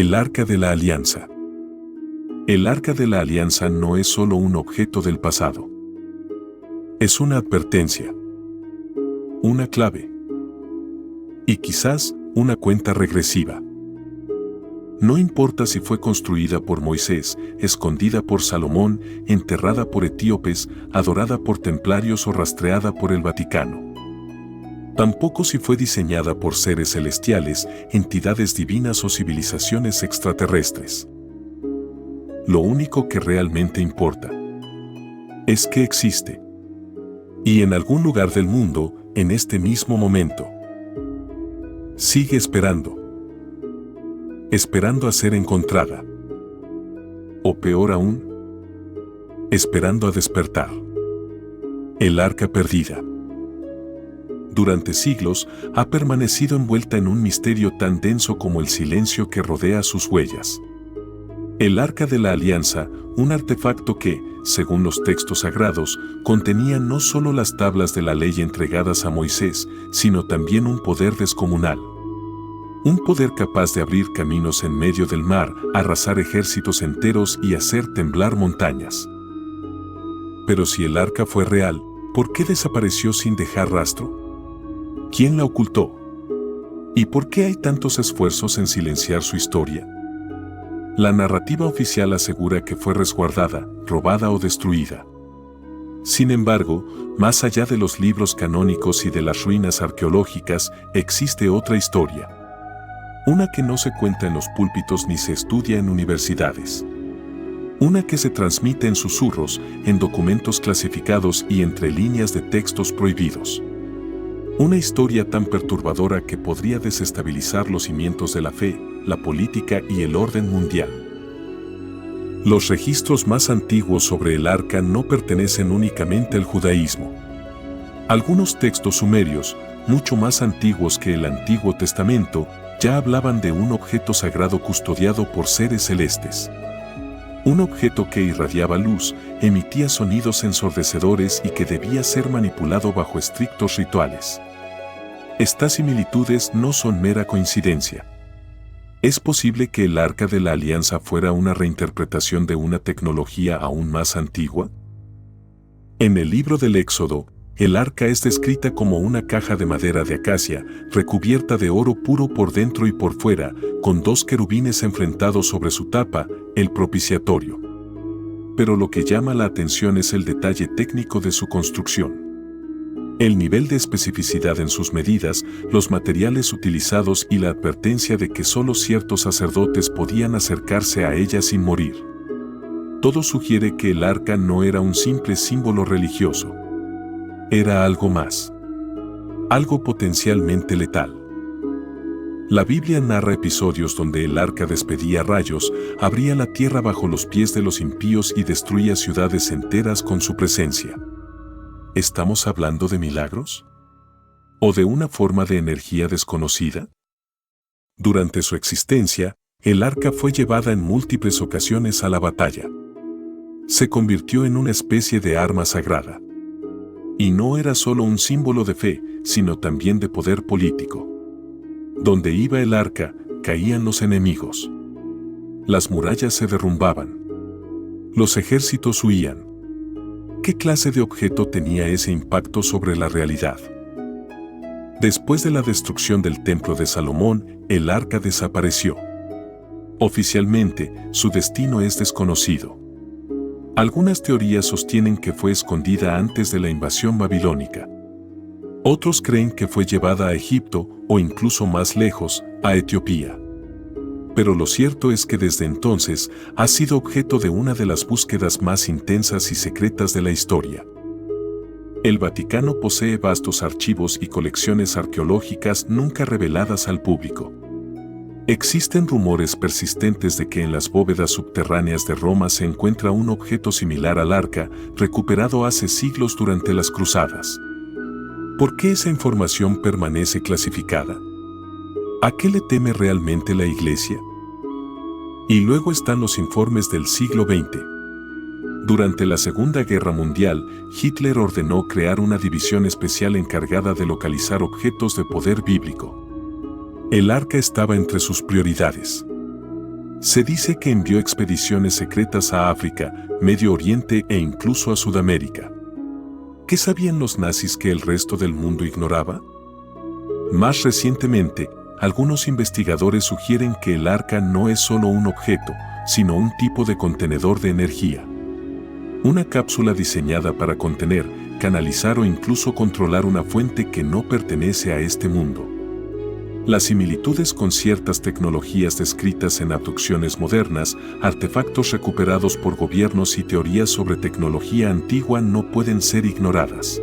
El Arca de la Alianza. El Arca de la Alianza no es solo un objeto del pasado. Es una advertencia, una clave y quizás una cuenta regresiva. No importa si fue construida por Moisés, escondida por Salomón, enterrada por etíopes, adorada por templarios o rastreada por el Vaticano. Tampoco si fue diseñada por seres celestiales, entidades divinas o civilizaciones extraterrestres. Lo único que realmente importa es que existe. Y en algún lugar del mundo, en este mismo momento, sigue esperando. Esperando a ser encontrada. O peor aún, esperando a despertar. El Arca perdida. Durante siglos ha permanecido envuelta en un misterio tan denso como el silencio que rodea sus huellas. El Arca de la Alianza, un artefacto que, según los textos sagrados, contenía no solo las tablas de la ley entregadas a Moisés, sino también un poder descomunal. Un poder capaz de abrir caminos en medio del mar, arrasar ejércitos enteros y hacer temblar montañas. Pero si el arca fue real, ¿por qué desapareció sin dejar rastro? ¿Quién la ocultó? ¿Y por qué hay tantos esfuerzos en silenciar su historia? La narrativa oficial asegura que fue resguardada, robada o destruida. Sin embargo, más allá de los libros canónicos y de las ruinas arqueológicas, existe otra historia. Una que no se cuenta en los púlpitos ni se estudia en universidades. Una que se transmite en susurros, en documentos clasificados y entre líneas de textos prohibidos. Una historia tan perturbadora que podría desestabilizar los cimientos de la fe, la política y el orden mundial. Los registros más antiguos sobre el arca no pertenecen únicamente al judaísmo. Algunos textos sumerios, mucho más antiguos que el Antiguo Testamento, ya hablaban de un objeto sagrado custodiado por seres celestes. Un objeto que irradiaba luz, emitía sonidos ensordecedores y que debía ser manipulado bajo estrictos rituales. Estas similitudes no son mera coincidencia. ¿Es posible que el Arca de la Alianza fuera una reinterpretación de una tecnología aún más antigua? En el libro del Éxodo, el arca es descrita como una caja de madera de acacia, recubierta de oro puro por dentro y por fuera, con dos querubines enfrentados sobre su tapa, el propiciatorio. Pero lo que llama la atención es el detalle técnico de su construcción. El nivel de especificidad en sus medidas, los materiales utilizados y la advertencia de que solo ciertos sacerdotes podían acercarse a ella sin morir. Todo sugiere que el arca no era un simple símbolo religioso. Era algo más. Algo potencialmente letal. La Biblia narra episodios donde el arca despedía rayos, abría la tierra bajo los pies de los impíos y destruía ciudades enteras con su presencia. ¿Estamos hablando de milagros? ¿O de una forma de energía desconocida? Durante su existencia, el arca fue llevada en múltiples ocasiones a la batalla. Se convirtió en una especie de arma sagrada. Y no era solo un símbolo de fe, sino también de poder político. Donde iba el arca, caían los enemigos. Las murallas se derrumbaban. Los ejércitos huían. ¿Qué clase de objeto tenía ese impacto sobre la realidad? Después de la destrucción del templo de Salomón, el arca desapareció. Oficialmente, su destino es desconocido. Algunas teorías sostienen que fue escondida antes de la invasión babilónica. Otros creen que fue llevada a Egipto o incluso más lejos, a Etiopía. Pero lo cierto es que desde entonces ha sido objeto de una de las búsquedas más intensas y secretas de la historia. El Vaticano posee vastos archivos y colecciones arqueológicas nunca reveladas al público. Existen rumores persistentes de que en las bóvedas subterráneas de Roma se encuentra un objeto similar al arca, recuperado hace siglos durante las cruzadas. ¿Por qué esa información permanece clasificada? ¿A qué le teme realmente la Iglesia? Y luego están los informes del siglo XX. Durante la Segunda Guerra Mundial, Hitler ordenó crear una división especial encargada de localizar objetos de poder bíblico. El arca estaba entre sus prioridades. Se dice que envió expediciones secretas a África, Medio Oriente e incluso a Sudamérica. ¿Qué sabían los nazis que el resto del mundo ignoraba? Más recientemente, algunos investigadores sugieren que el arca no es solo un objeto, sino un tipo de contenedor de energía. Una cápsula diseñada para contener, canalizar o incluso controlar una fuente que no pertenece a este mundo. Las similitudes con ciertas tecnologías descritas en abducciones modernas, artefactos recuperados por gobiernos y teorías sobre tecnología antigua no pueden ser ignoradas.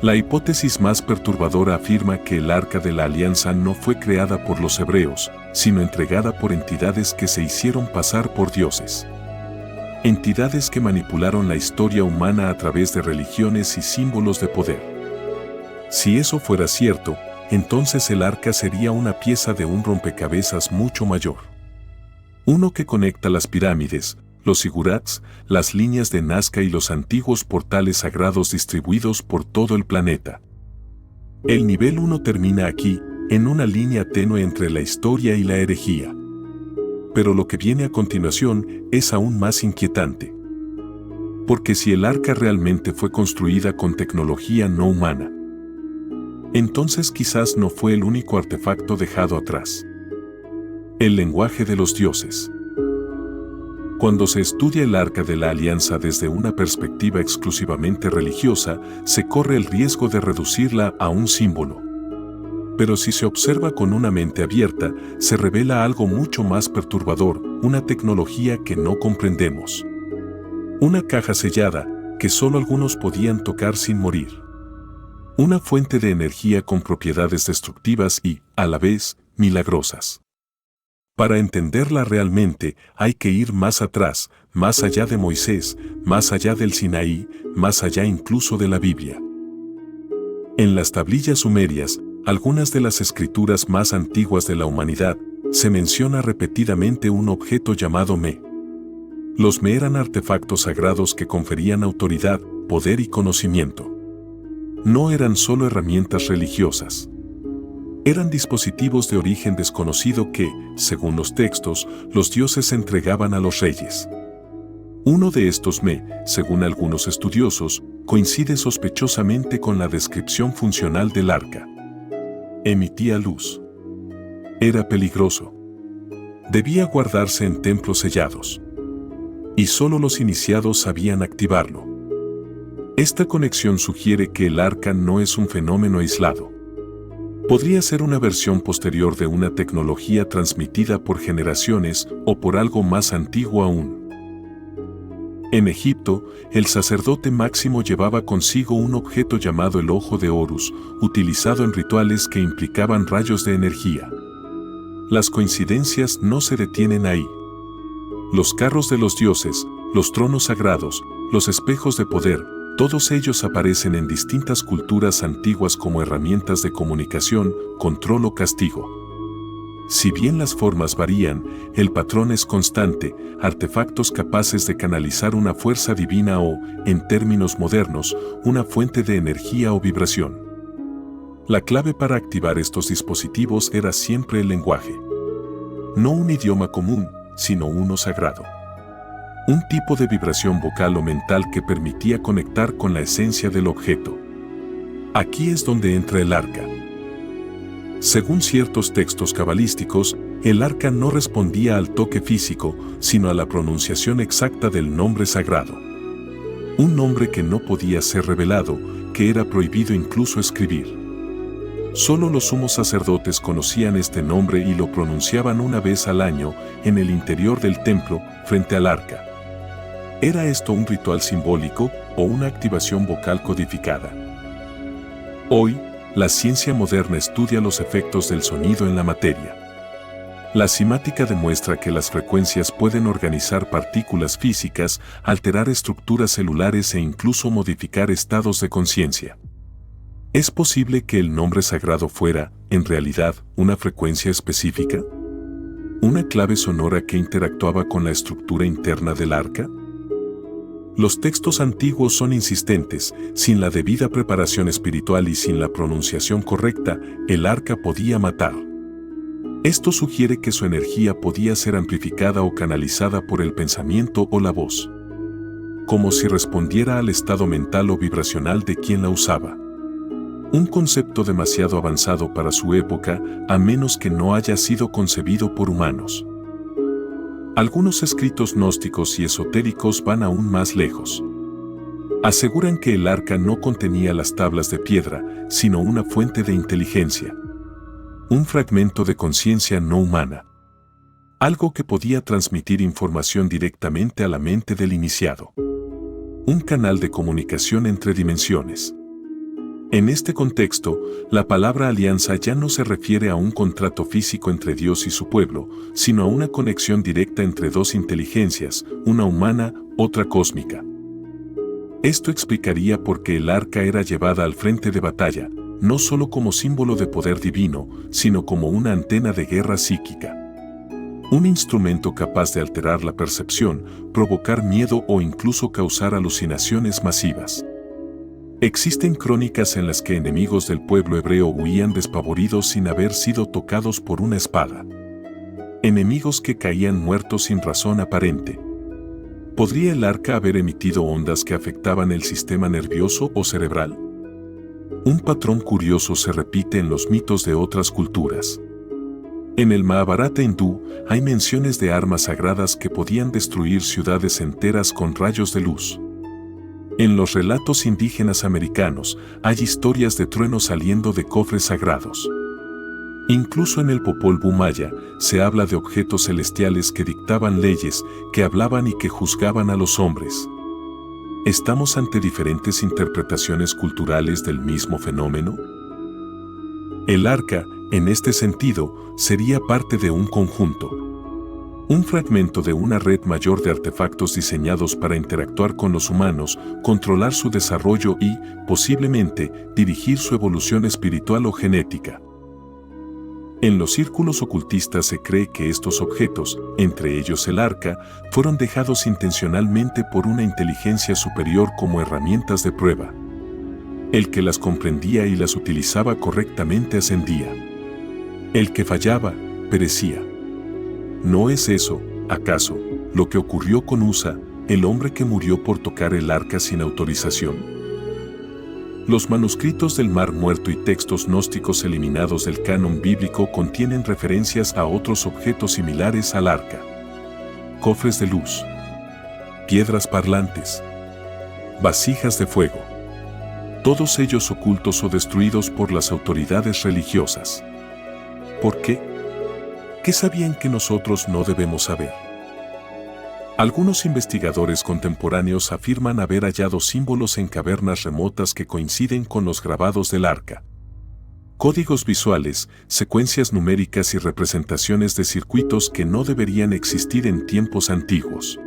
La hipótesis más perturbadora afirma que el Arca de la Alianza no fue creada por los hebreos, sino entregada por entidades que se hicieron pasar por dioses. Entidades que manipularon la historia humana a través de religiones y símbolos de poder. Si eso fuera cierto, entonces el arca sería una pieza de un rompecabezas mucho mayor. Uno que conecta las pirámides, los zigurats, las líneas de Nazca y los antiguos portales sagrados distribuidos por todo el planeta. El nivel 1 termina aquí, en una línea tenue entre la historia y la herejía. Pero lo que viene a continuación es aún más inquietante. Porque si el arca realmente fue construida con tecnología no humana, entonces quizás no fue el único artefacto dejado atrás. El lenguaje de los dioses. Cuando se estudia el Arca de la Alianza desde una perspectiva exclusivamente religiosa, se corre el riesgo de reducirla a un símbolo. Pero si se observa con una mente abierta, se revela algo mucho más perturbador, una tecnología que no comprendemos. Una caja sellada, que solo algunos podían tocar sin morir. Una fuente de energía con propiedades destructivas y, a la vez, milagrosas. Para entenderla realmente, hay que ir más atrás, más allá de Moisés, más allá del Sinaí, más allá incluso de la Biblia. En las tablillas sumerias, algunas de las escrituras más antiguas de la humanidad, se menciona repetidamente un objeto llamado Me. Los Me eran artefactos sagrados que conferían autoridad, poder y conocimiento. No eran solo herramientas religiosas. Eran dispositivos de origen desconocido que, según los textos, los dioses entregaban a los reyes. Uno de estos Me, según algunos estudiosos, coincide sospechosamente con la descripción funcional del arca. Emitía luz. Era peligroso. Debía guardarse en templos sellados. Y solo los iniciados sabían activarlo. Esta conexión sugiere que el arca no es un fenómeno aislado. Podría ser una versión posterior de una tecnología transmitida por generaciones o por algo más antiguo aún. En Egipto, el sacerdote máximo llevaba consigo un objeto llamado el ojo de Horus, utilizado en rituales que implicaban rayos de energía. Las coincidencias no se detienen ahí. Los carros de los dioses, los tronos sagrados, los espejos de poder, todos ellos aparecen en distintas culturas antiguas como herramientas de comunicación, control o castigo. Si bien las formas varían, el patrón es constante, artefactos capaces de canalizar una fuerza divina o, en términos modernos, una fuente de energía o vibración. La clave para activar estos dispositivos era siempre el lenguaje. No un idioma común, sino uno sagrado. Un tipo de vibración vocal o mental que permitía conectar con la esencia del objeto. Aquí es donde entra el arca. Según ciertos textos cabalísticos, el arca no respondía al toque físico, sino a la pronunciación exacta del nombre sagrado. Un nombre que no podía ser revelado, que era prohibido incluso escribir. Solo los sumos sacerdotes conocían este nombre y lo pronunciaban una vez al año, en el interior del templo, frente al arca. ¿Era esto un ritual simbólico o una activación vocal codificada? Hoy, la ciencia moderna estudia los efectos del sonido en la materia. La cimática demuestra que las frecuencias pueden organizar partículas físicas, alterar estructuras celulares e incluso modificar estados de conciencia. ¿Es posible que el nombre sagrado fuera, en realidad, una frecuencia específica? ¿Una clave sonora que interactuaba con la estructura interna del arca? Los textos antiguos son insistentes, sin la debida preparación espiritual y sin la pronunciación correcta, el arca podía matar. Esto sugiere que su energía podía ser amplificada o canalizada por el pensamiento o la voz, como si respondiera al estado mental o vibracional de quien la usaba. Un concepto demasiado avanzado para su época, a menos que no haya sido concebido por humanos. Algunos escritos gnósticos y esotéricos van aún más lejos. Aseguran que el arca no contenía las tablas de piedra, sino una fuente de inteligencia. Un fragmento de conciencia no humana. Algo que podía transmitir información directamente a la mente del iniciado. Un canal de comunicación entre dimensiones. En este contexto, la palabra alianza ya no se refiere a un contrato físico entre Dios y su pueblo, sino a una conexión directa entre dos inteligencias, una humana, otra cósmica. Esto explicaría por qué el arca era llevada al frente de batalla, no solo como símbolo de poder divino, sino como una antena de guerra psíquica. Un instrumento capaz de alterar la percepción, provocar miedo o incluso causar alucinaciones masivas. Existen crónicas en las que enemigos del pueblo hebreo huían despavoridos sin haber sido tocados por una espada. Enemigos que caían muertos sin razón aparente. ¿Podría el arca haber emitido ondas que afectaban el sistema nervioso o cerebral? Un patrón curioso se repite en los mitos de otras culturas. En el Mahabharata hindú hay menciones de armas sagradas que podían destruir ciudades enteras con rayos de luz. En los relatos indígenas americanos hay historias de truenos saliendo de cofres sagrados. Incluso en el Popol Vuh maya se habla de objetos celestiales que dictaban leyes, que hablaban y que juzgaban a los hombres. ¿Estamos ante diferentes interpretaciones culturales del mismo fenómeno? El arca, en este sentido, sería parte de un conjunto. Un fragmento de una red mayor de artefactos diseñados para interactuar con los humanos, controlar su desarrollo y, posiblemente, dirigir su evolución espiritual o genética. En los círculos ocultistas se cree que estos objetos, entre ellos el arca, fueron dejados intencionalmente por una inteligencia superior como herramientas de prueba. El que las comprendía y las utilizaba correctamente ascendía. El que fallaba, perecía. ¿No es eso, acaso, lo que ocurrió con Usa, el hombre que murió por tocar el arca sin autorización? Los manuscritos del Mar Muerto y textos gnósticos eliminados del canon bíblico contienen referencias a otros objetos similares al arca. Cofres de luz, piedras parlantes, vasijas de fuego. Todos ellos ocultos o destruidos por las autoridades religiosas. ¿Por qué? ¿Qué sabían que nosotros no debemos saber? Algunos investigadores contemporáneos afirman haber hallado símbolos en cavernas remotas que coinciden con los grabados del arca. Códigos visuales, secuencias numéricas y representaciones de circuitos que no deberían existir en tiempos antiguos.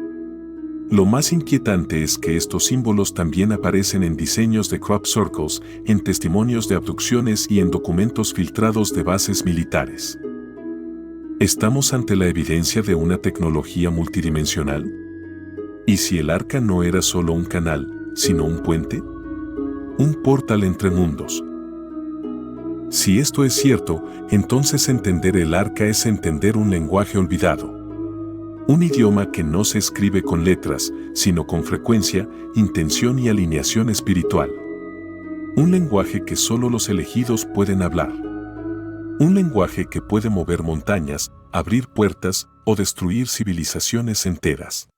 Lo más inquietante es que estos símbolos también aparecen en diseños de crop circles, en testimonios de abducciones y en documentos filtrados de bases militares. ¿Estamos ante la evidencia de una tecnología multidimensional? ¿Y si el arca no era solo un canal, sino un puente? Un portal entre mundos. Si esto es cierto, entonces entender el arca es entender un lenguaje olvidado. Un idioma que no se escribe con letras, sino con frecuencia, intención y alineación espiritual. Un lenguaje que solo los elegidos pueden hablar. Un lenguaje que puede mover montañas, abrir puertas o destruir civilizaciones enteras.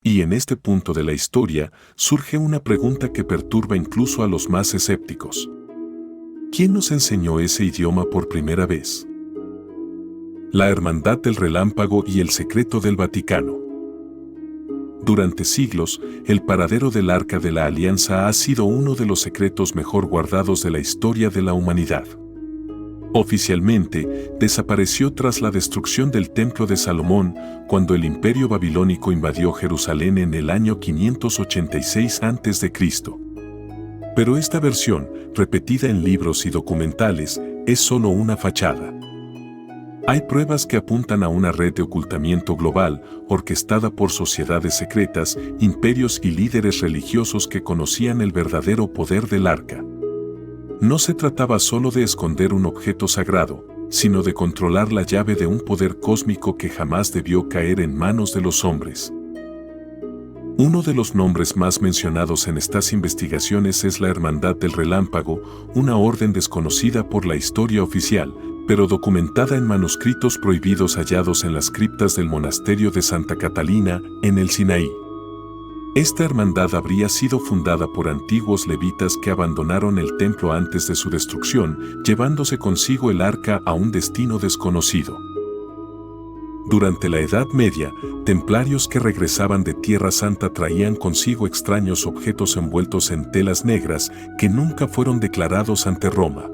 Y en este punto de la historia surge una pregunta que perturba incluso a los más escépticos. ¿Quién nos enseñó ese idioma por primera vez? La Hermandad del Relámpago y el Secreto del Vaticano. Durante siglos, el paradero del Arca de la Alianza ha sido uno de los secretos mejor guardados de la historia de la humanidad. Oficialmente, desapareció tras la destrucción del Templo de Salomón, cuando el Imperio Babilónico invadió Jerusalén en el año 586 a.C. Pero esta versión, repetida en libros y documentales, es solo una fachada. Hay pruebas que apuntan a una red de ocultamiento global, orquestada por sociedades secretas, imperios y líderes religiosos que conocían el verdadero poder del arca. No se trataba solo de esconder un objeto sagrado, sino de controlar la llave de un poder cósmico que jamás debió caer en manos de los hombres. Uno de los nombres más mencionados en estas investigaciones es la Hermandad del Relámpago, una orden desconocida por la historia oficial, pero documentada en manuscritos prohibidos hallados en las criptas del monasterio de Santa Catalina, en el Sinaí. Esta hermandad habría sido fundada por antiguos levitas que abandonaron el templo antes de su destrucción, llevándose consigo el arca a un destino desconocido. Durante la Edad Media, templarios que regresaban de Tierra Santa traían consigo extraños objetos envueltos en telas negras que nunca fueron declarados ante Roma.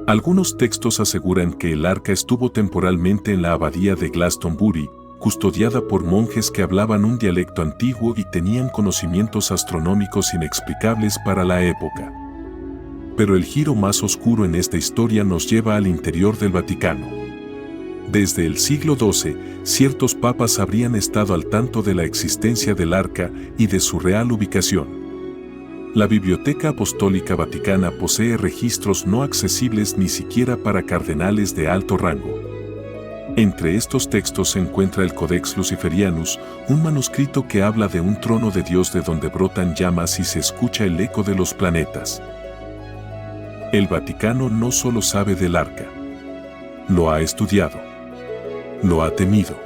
Algunos textos aseguran que el arca estuvo temporalmente en la abadía de Glastonbury, custodiada por monjes que hablaban un dialecto antiguo y tenían conocimientos astronómicos inexplicables para la época. Pero el giro más oscuro en esta historia nos lleva al interior del Vaticano. Desde el siglo XII, ciertos papas habrían estado al tanto de la existencia del arca y de su real ubicación. La Biblioteca Apostólica Vaticana posee registros no accesibles ni siquiera para cardenales de alto rango. Entre estos textos se encuentra el Codex Luciferianus, un manuscrito que habla de un trono de Dios de donde brotan llamas y se escucha el eco de los planetas. El Vaticano no solo sabe del arca, lo ha estudiado, lo ha temido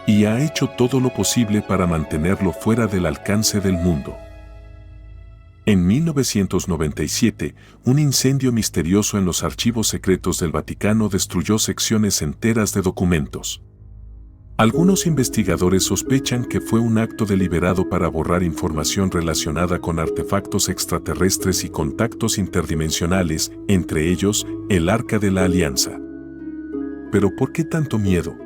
y ha hecho todo lo posible para mantenerlo fuera del alcance del mundo. En 1997, un incendio misterioso en los archivos secretos del Vaticano destruyó secciones enteras de documentos. Algunos investigadores sospechan que fue un acto deliberado para borrar información relacionada con artefactos extraterrestres y contactos interdimensionales, entre ellos, el Arca de la Alianza. ¿Pero por qué tanto miedo?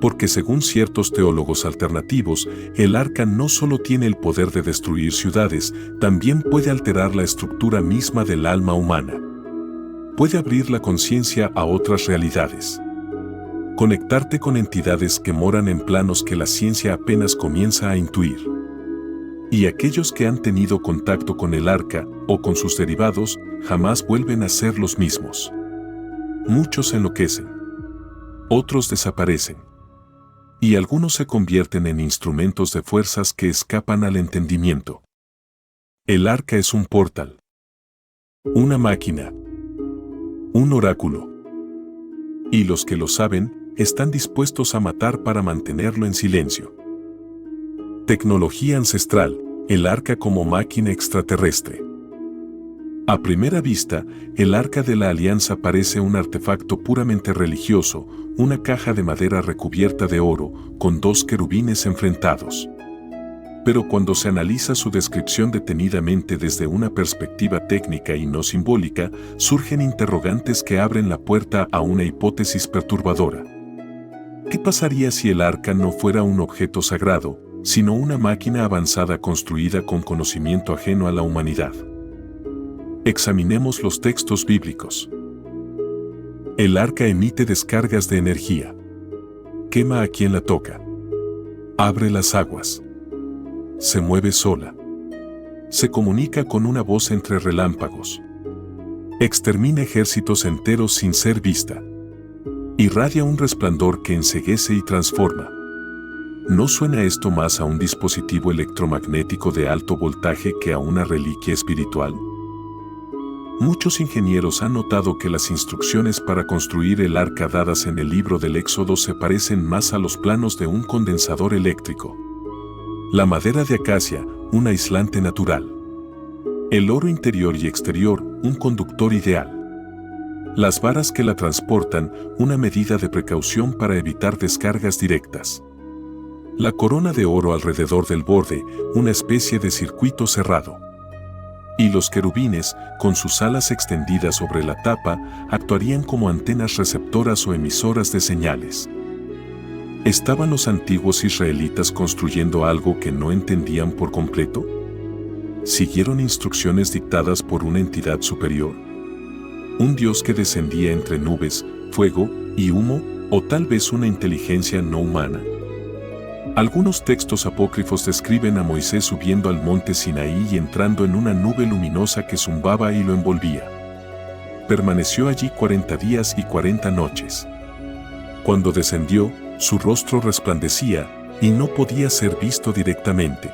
Porque según ciertos teólogos alternativos, el arca no solo tiene el poder de destruir ciudades, también puede alterar la estructura misma del alma humana. Puede abrir la conciencia a otras realidades. Conectarte con entidades que moran en planos que la ciencia apenas comienza a intuir. Y aquellos que han tenido contacto con el arca, o con sus derivados, jamás vuelven a ser los mismos. Muchos enloquecen. Otros desaparecen. Y algunos se convierten en instrumentos de fuerzas que escapan al entendimiento. El arca es un portal, una máquina, un oráculo. Y los que lo saben, están dispuestos a matar para mantenerlo en silencio. Tecnología ancestral, el arca como máquina extraterrestre. A primera vista, el Arca de la Alianza parece un artefacto puramente religioso, una caja de madera recubierta de oro, con dos querubines enfrentados. Pero cuando se analiza su descripción detenidamente desde una perspectiva técnica y no simbólica, surgen interrogantes que abren la puerta a una hipótesis perturbadora. ¿Qué pasaría si el arca no fuera un objeto sagrado, sino una máquina avanzada construida con conocimiento ajeno a la humanidad? Examinemos los textos bíblicos. El arca emite descargas de energía. Quema a quien la toca. Abre las aguas. Se mueve sola. Se comunica con una voz entre relámpagos. Extermina ejércitos enteros sin ser vista. Irradia un resplandor que enceguece y transforma. ¿No suena esto más a un dispositivo electromagnético de alto voltaje que a una reliquia espiritual? Muchos ingenieros han notado que las instrucciones para construir el arca dadas en el libro del Éxodo se parecen más a los planos de un condensador eléctrico. La madera de acacia, un aislante natural. El oro interior y exterior, un conductor ideal. Las varas que la transportan, una medida de precaución para evitar descargas directas. La corona de oro alrededor del borde, una especie de circuito cerrado. Y los querubines, con sus alas extendidas sobre la tapa, actuarían como antenas receptoras o emisoras de señales. ¿Estaban los antiguos israelitas construyendo algo que no entendían por completo? ¿Siguieron instrucciones dictadas por una entidad superior? ¿Un Dios que descendía entre nubes, fuego y humo, o tal vez una inteligencia no humana? Algunos textos apócrifos describen a Moisés subiendo al monte Sinaí y entrando en una nube luminosa que zumbaba y lo envolvía. Permaneció allí 40 días y 40 noches. Cuando descendió, su rostro resplandecía y no podía ser visto directamente.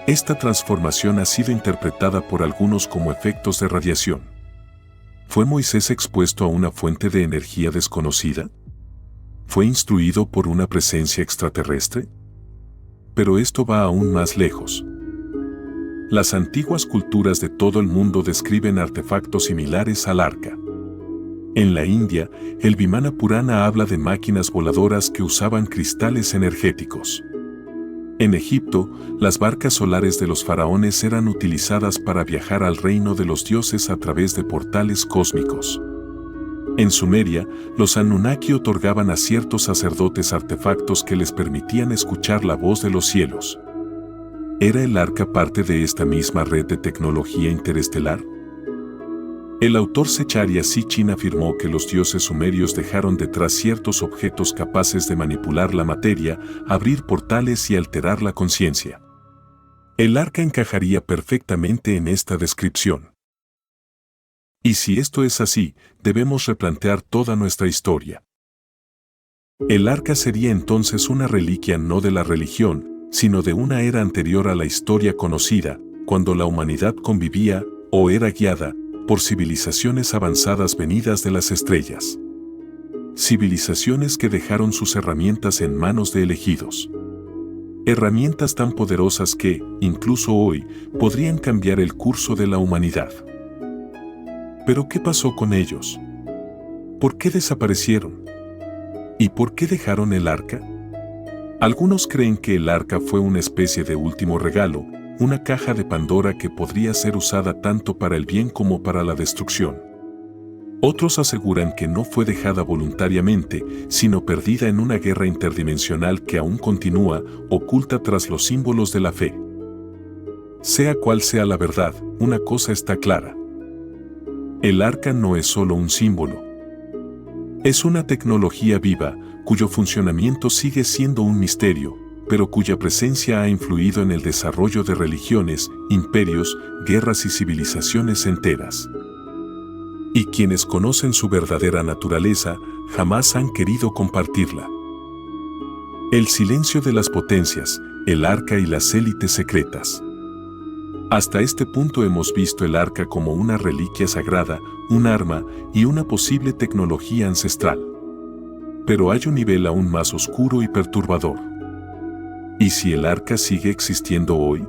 Esta transformación ha sido interpretada por algunos como efectos de radiación. ¿Fue Moisés expuesto a una fuente de energía desconocida? ¿Fue instruido por una presencia extraterrestre? Pero esto va aún más lejos. Las antiguas culturas de todo el mundo describen artefactos similares al arca. En la India, el Vimana Purana habla de máquinas voladoras que usaban cristales energéticos. En Egipto, las barcas solares de los faraones eran utilizadas para viajar al reino de los dioses a través de portales cósmicos. En Sumeria, los Anunnaki otorgaban a ciertos sacerdotes artefactos que les permitían escuchar la voz de los cielos. ¿Era el arca parte de esta misma red de tecnología interestelar? El autor Zecharia Sitchin afirmó que los dioses sumerios dejaron detrás ciertos objetos capaces de manipular la materia, abrir portales y alterar la conciencia. El arca encajaría perfectamente en esta descripción. Y si esto es así, debemos replantear toda nuestra historia. El arca sería entonces una reliquia no de la religión, sino de una era anterior a la historia conocida, cuando la humanidad convivía, o era guiada, por civilizaciones avanzadas venidas de las estrellas. Civilizaciones que dejaron sus herramientas en manos de elegidos. Herramientas tan poderosas que, incluso hoy, podrían cambiar el curso de la humanidad. ¿Pero qué pasó con ellos? ¿Por qué desaparecieron? ¿Y por qué dejaron el arca? Algunos creen que el arca fue una especie de último regalo, una caja de Pandora que podría ser usada tanto para el bien como para la destrucción. Otros aseguran que no fue dejada voluntariamente, sino perdida en una guerra interdimensional que aún continúa, oculta tras los símbolos de la fe. Sea cual sea la verdad, una cosa está clara. El arca no es solo un símbolo. Es una tecnología viva, cuyo funcionamiento sigue siendo un misterio, pero cuya presencia ha influido en el desarrollo de religiones, imperios, guerras y civilizaciones enteras. Y quienes conocen su verdadera naturaleza, jamás han querido compartirla. El silencio de las potencias, el arca y las élites secretas. Hasta este punto hemos visto el arca como una reliquia sagrada, un arma y una posible tecnología ancestral. Pero hay un nivel aún más oscuro y perturbador. ¿Y si el arca sigue existiendo hoy?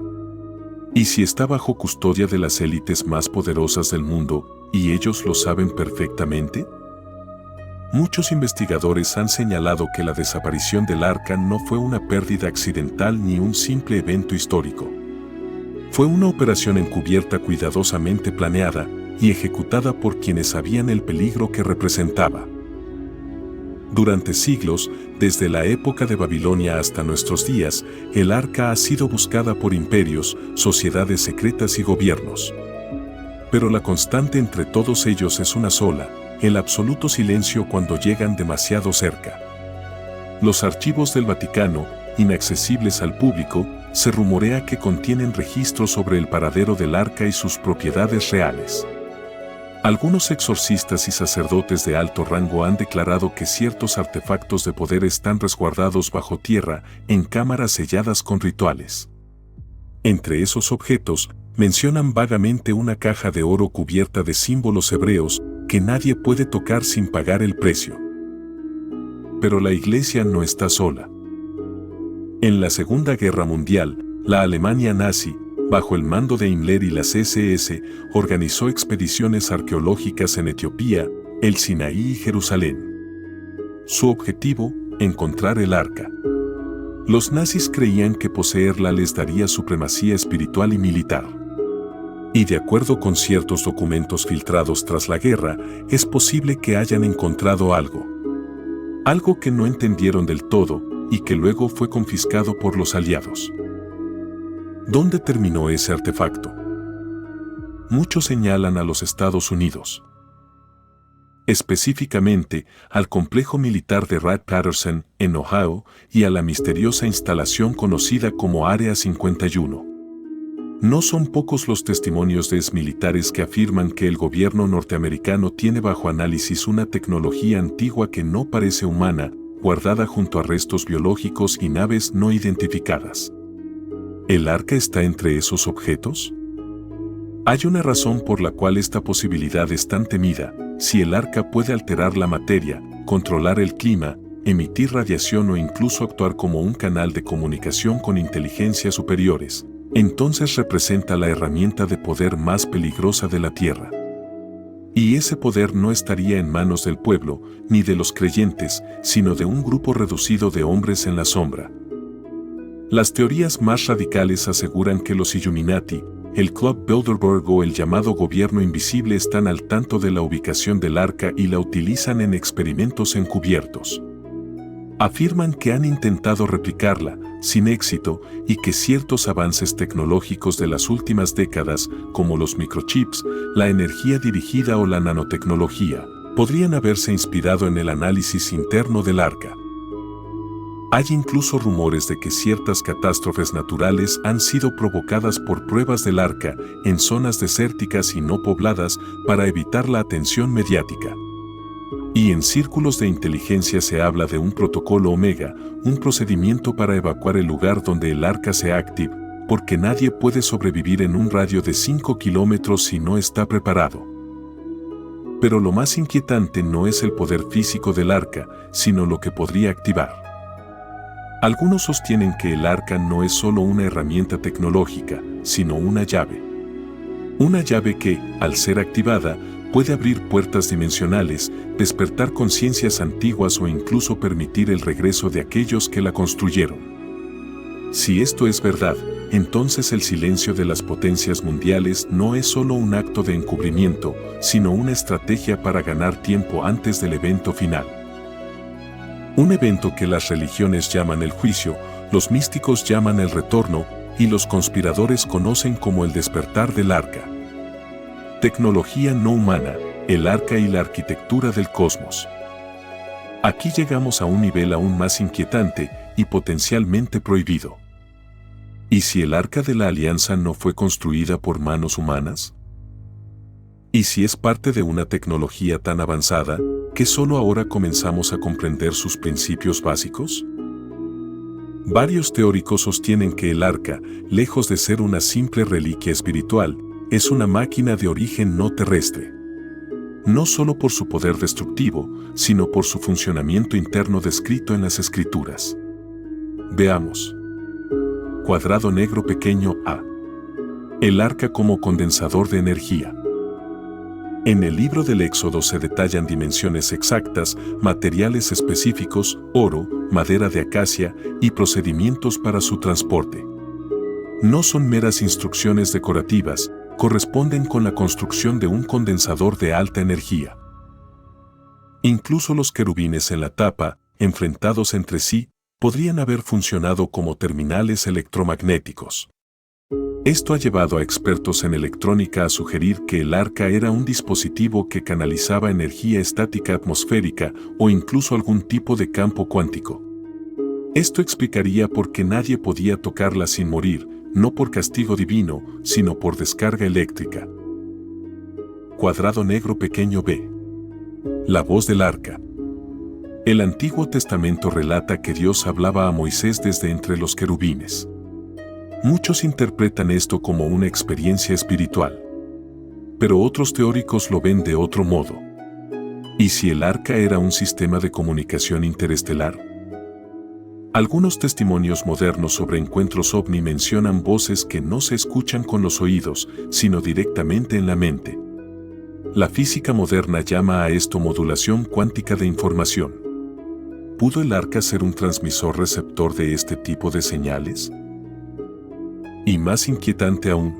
¿Y si está bajo custodia de las élites más poderosas del mundo, y ellos lo saben perfectamente? Muchos investigadores han señalado que la desaparición del arca no fue una pérdida accidental ni un simple evento histórico. Fue una operación encubierta cuidadosamente planeada y ejecutada por quienes sabían el peligro que representaba. Durante siglos, desde la época de Babilonia hasta nuestros días, el arca ha sido buscada por imperios, sociedades secretas y gobiernos. Pero la constante entre todos ellos es una sola, el absoluto silencio cuando llegan demasiado cerca. Los archivos del Vaticano, inaccesibles al público, se rumorea que contienen registros sobre el paradero del arca y sus propiedades reales. Algunos exorcistas y sacerdotes de alto rango han declarado que ciertos artefactos de poder están resguardados bajo tierra, en cámaras selladas con rituales. Entre esos objetos, mencionan vagamente una caja de oro cubierta de símbolos hebreos que nadie puede tocar sin pagar el precio. Pero la Iglesia no está sola. En la Segunda Guerra Mundial, la Alemania nazi, bajo el mando de Himmler y las SS, organizó expediciones arqueológicas en Etiopía, el Sinaí y Jerusalén. Su objetivo, encontrar el arca. Los nazis creían que poseerla les daría supremacía espiritual y militar. Y de acuerdo con ciertos documentos filtrados tras la guerra, es posible que hayan encontrado algo. Algo que no entendieron del todo y que luego fue confiscado por los aliados. ¿Dónde terminó ese artefacto? Muchos señalan a los Estados Unidos. Específicamente, al complejo militar de Wright-Patterson, en Ohio, y a la misteriosa instalación conocida como Área 51. No son pocos los testimonios de exmilitares que afirman que el gobierno norteamericano tiene bajo análisis una tecnología antigua que no parece humana, guardada junto a restos biológicos y naves no identificadas. ¿El arca está entre esos objetos? Hay una razón por la cual esta posibilidad es tan temida. Si el arca puede alterar la materia, controlar el clima, emitir radiación o incluso actuar como un canal de comunicación con inteligencias superiores, entonces representa la herramienta de poder más peligrosa de la Tierra. Y ese poder no estaría en manos del pueblo, ni de los creyentes, sino de un grupo reducido de hombres en la sombra. Las teorías más radicales aseguran que los Illuminati, el Club Bilderberg o el llamado gobierno invisible están al tanto de la ubicación del arca y la utilizan en experimentos encubiertos. Afirman que han intentado replicarla, sin éxito, y que ciertos avances tecnológicos de las últimas décadas, como los microchips, la energía dirigida o la nanotecnología, podrían haberse inspirado en el análisis interno del arca. Hay incluso rumores de que ciertas catástrofes naturales han sido provocadas por pruebas del arca en zonas desérticas y no pobladas para evitar la atención mediática. Y en círculos de inteligencia se habla de un protocolo Omega, un procedimiento para evacuar el lugar donde el arca se active, porque nadie puede sobrevivir en un radio de 5 kilómetros si no está preparado. Pero lo más inquietante no es el poder físico del arca, sino lo que podría activar. Algunos sostienen que el arca no es solo una herramienta tecnológica, sino una llave. Una llave que, al ser activada, puede abrir puertas dimensionales, despertar conciencias antiguas o incluso permitir el regreso de aquellos que la construyeron. Si esto es verdad, entonces el silencio de las potencias mundiales no es solo un acto de encubrimiento, sino una estrategia para ganar tiempo antes del evento final. Un evento que las religiones llaman el juicio, los místicos llaman el retorno, y los conspiradores conocen como el despertar del arca. Tecnología no humana, el arca y la arquitectura del cosmos. Aquí llegamos a un nivel aún más inquietante y potencialmente prohibido. ¿Y si el arca de la alianza no fue construida por manos humanas? ¿Y si es parte de una tecnología tan avanzada que solo ahora comenzamos a comprender sus principios básicos? Varios teóricos sostienen que el arca, lejos de ser una simple reliquia espiritual, es una máquina de origen no terrestre. No solo por su poder destructivo, sino por su funcionamiento interno descrito en las Escrituras. Veamos. Cuadrado negro pequeño A. El arca como condensador de energía. En el libro del Éxodo se detallan dimensiones exactas, materiales específicos, oro, madera de acacia y procedimientos para su transporte. No son meras instrucciones decorativas, corresponden con la construcción de un condensador de alta energía. Incluso los querubines en la tapa, enfrentados entre sí, podrían haber funcionado como terminales electromagnéticos. Esto ha llevado a expertos en electrónica a sugerir que el arca era un dispositivo que canalizaba energía estática atmosférica o incluso algún tipo de campo cuántico. Esto explicaría por qué nadie podía tocarla sin morir, no por castigo divino, sino por descarga eléctrica. Cuadrado negro pequeño B. La voz del arca. El Antiguo Testamento relata que Dios hablaba a Moisés desde entre los querubines. Muchos interpretan esto como una experiencia espiritual. Pero otros teóricos lo ven de otro modo. ¿Y si el arca era un sistema de comunicación interestelar? Algunos testimonios modernos sobre encuentros ovni mencionan voces que no se escuchan con los oídos, sino directamente en la mente. La física moderna llama a esto modulación cuántica de información. ¿Pudo el arca ser un transmisor receptor de este tipo de señales? Y más inquietante aún,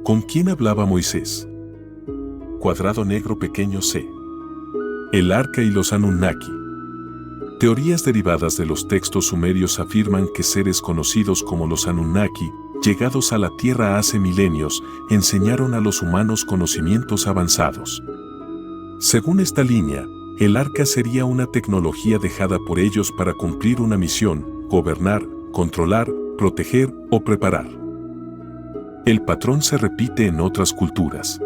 ¿con quién hablaba Moisés? Cuadrado negro pequeño C. El arca y los Anunnaki. Teorías derivadas de los textos sumerios afirman que seres conocidos como los Anunnaki, llegados a la Tierra hace milenios, enseñaron a los humanos conocimientos avanzados. Según esta línea, el arca sería una tecnología dejada por ellos para cumplir una misión, gobernar, controlar, proteger o preparar. El patrón se repite en otras culturas.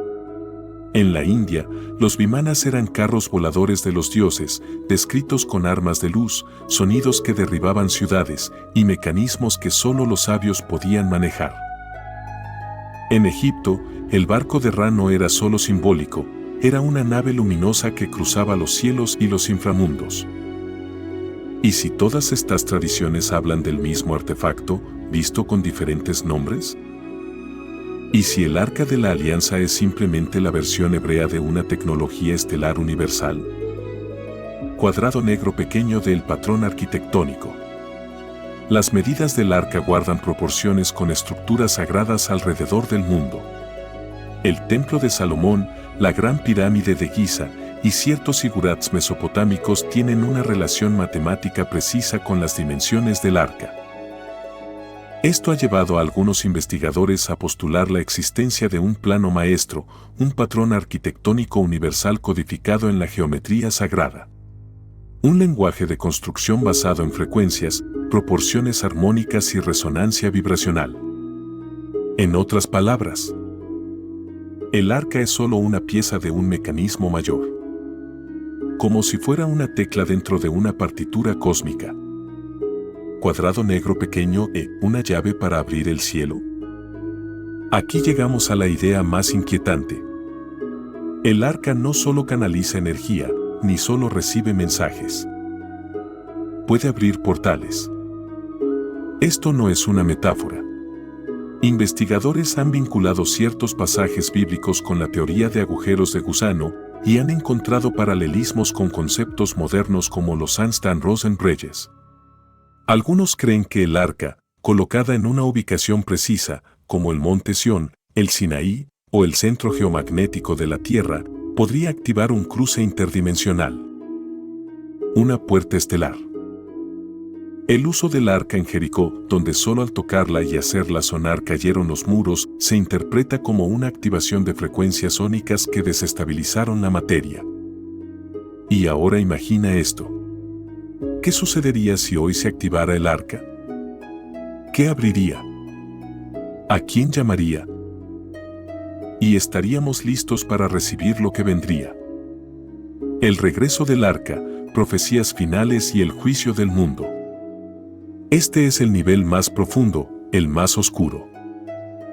En la India, los vimanas eran carros voladores de los dioses, descritos con armas de luz, sonidos que derribaban ciudades y mecanismos que solo los sabios podían manejar. En Egipto, el barco de Ra no era solo simbólico, era una nave luminosa que cruzaba los cielos y los inframundos. ¿Y si todas estas tradiciones hablan del mismo artefacto, visto con diferentes nombres? ¿Y si el Arca de la Alianza es simplemente la versión hebrea de una tecnología estelar universal? Cuadrado negro pequeño del patrón arquitectónico. Las medidas del arca guardan proporciones con estructuras sagradas alrededor del mundo. El Templo de Salomón, la Gran Pirámide de Giza y ciertos zigurats mesopotámicos tienen una relación matemática precisa con las dimensiones del arca. Esto ha llevado a algunos investigadores a postular la existencia de un plano maestro, un patrón arquitectónico universal codificado en la geometría sagrada. Un lenguaje de construcción basado en frecuencias, proporciones armónicas y resonancia vibracional. En otras palabras, el arca es solo una pieza de un mecanismo mayor. Como si fuera una tecla dentro de una partitura cósmica. Cuadrado negro pequeño una llave para abrir el cielo. Aquí llegamos a la idea más inquietante. El arca no solo canaliza energía, ni solo recibe mensajes. Puede abrir portales. Esto no es una metáfora. Investigadores han vinculado ciertos pasajes bíblicos con la teoría de agujeros de gusano y han encontrado paralelismos con conceptos modernos como los Einstein-Rosen-Bridges. Algunos creen que el arca, colocada en una ubicación precisa, como el monte Sión, el Sinaí o el centro geomagnético de la Tierra, podría activar un cruce interdimensional. Una puerta estelar. El uso del arca en Jericó, donde solo al tocarla y hacerla sonar cayeron los muros, se interpreta como una activación de frecuencias sónicas que desestabilizaron la materia. Y ahora imagina esto. ¿Qué sucedería si hoy se activara el arca? ¿Qué abriría? ¿A quién llamaría? Y estaríamos listos para recibir lo que vendría. El regreso del arca, profecías finales y el juicio del mundo. Este es el nivel más profundo, el más oscuro.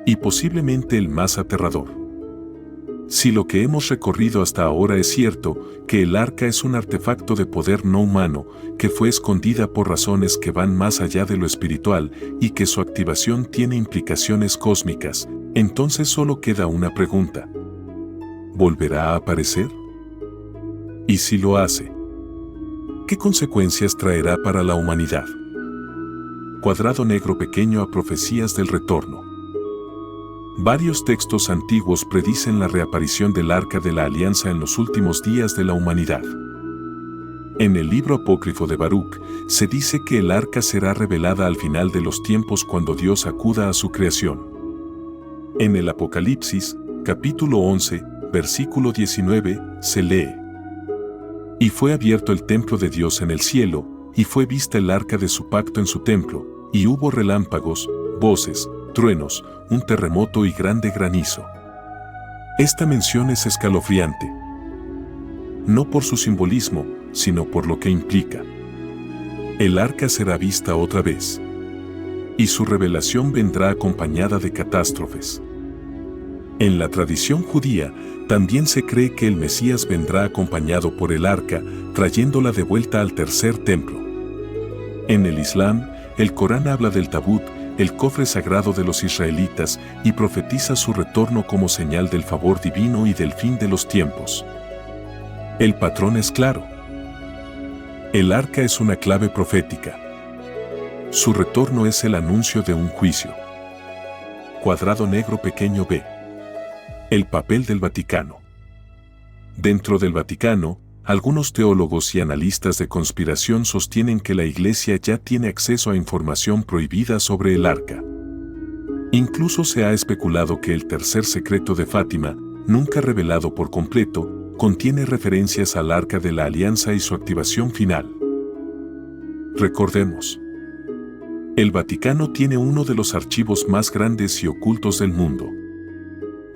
Y posiblemente el más aterrador. Si lo que hemos recorrido hasta ahora es cierto, que el arca es un artefacto de poder no humano, que fue escondida por razones que van más allá de lo espiritual y que su activación tiene implicaciones cósmicas, entonces solo queda una pregunta. ¿Volverá a aparecer? ¿Y si lo hace? ¿Qué consecuencias traerá para la humanidad? Cuadrado negro pequeño a profecías del retorno. Varios textos antiguos predicen la reaparición del Arca de la Alianza en los últimos días de la humanidad. En el libro apócrifo de Baruch, se dice que el Arca será revelada al final de los tiempos cuando Dios acuda a su creación. En el Apocalipsis, capítulo 11, versículo 19, se lee: Y fue abierto el templo de Dios en el cielo, y fue vista el arca de su pacto en su templo, y hubo relámpagos, voces, truenos, un terremoto y grande granizo. Esta mención es escalofriante. No por su simbolismo, sino por lo que implica. El arca será vista otra vez. Y su revelación vendrá acompañada de catástrofes. En la tradición judía, también se cree que el Mesías vendrá acompañado por el arca, trayéndola de vuelta al tercer templo. En el Islam, el Corán habla del tabut, el cofre sagrado de los israelitas, y profetiza su retorno como señal del favor divino y del fin de los tiempos. El patrón es claro. El arca es una clave profética. Su retorno es el anuncio de un juicio. Cuadrado negro pequeño b. El papel del Vaticano. Dentro del Vaticano, algunos teólogos y analistas de conspiración sostienen que la Iglesia ya tiene acceso a información prohibida sobre el arca. Incluso se ha especulado que el tercer secreto de Fátima, nunca revelado por completo, contiene referencias al Arca de la Alianza y su activación final. Recordemos. El Vaticano tiene uno de los archivos más grandes y ocultos del mundo.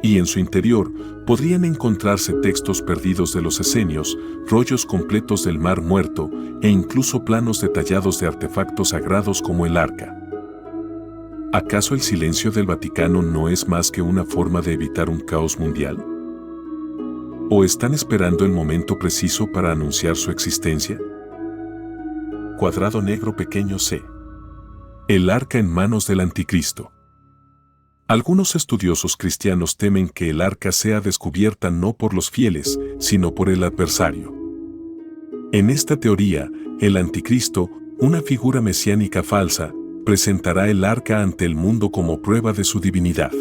Y en su interior podrían encontrarse textos perdidos de los esenios, rollos completos del Mar Muerto e incluso planos detallados de artefactos sagrados como el arca. ¿Acaso el silencio del Vaticano no es más que una forma de evitar un caos mundial? ¿O están esperando el momento preciso para anunciar su existencia? Cuadrado negro pequeño C. El arca en manos del anticristo. Algunos estudiosos cristianos temen que el arca sea descubierta no por los fieles, sino por el adversario. En esta teoría, el anticristo, una figura mesiánica falsa, presentará el arca ante el mundo como prueba de su divinidad.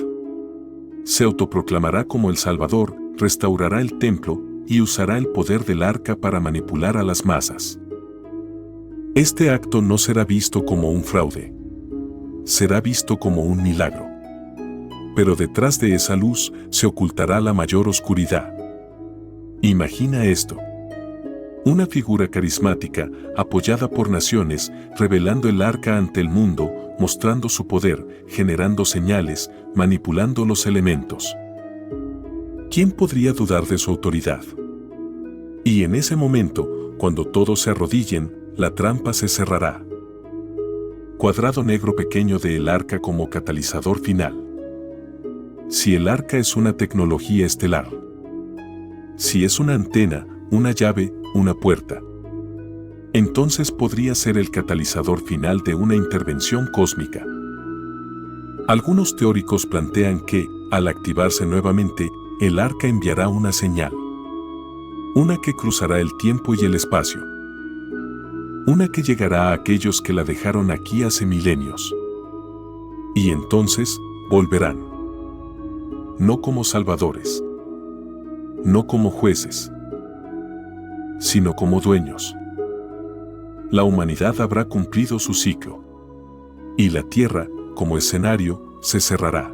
Se autoproclamará como el Salvador, restaurará el templo y usará el poder del arca para manipular a las masas. Este acto no será visto como un fraude. Será visto como un milagro. Pero detrás de esa luz se ocultará la mayor oscuridad. Imagina esto. Una figura carismática, apoyada por naciones, revelando el arca ante el mundo, mostrando su poder, generando señales, manipulando los elementos. ¿Quién podría dudar de su autoridad? Y en ese momento, cuando todos se arrodillen, la trampa se cerrará. Cuadrado negro pequeño de el arca como catalizador final. Si el arca es una tecnología estelar. Si es una antena, una llave, una puerta. Entonces podría ser el catalizador final de una intervención cósmica. Algunos teóricos plantean que, al activarse nuevamente, el arca enviará una señal. Una que cruzará el tiempo y el espacio. Una que llegará a aquellos que la dejaron aquí hace milenios. Y entonces, volverán. No como salvadores. No como jueces. Sino como dueños. La humanidad habrá cumplido su ciclo. Y la tierra, como escenario, se cerrará.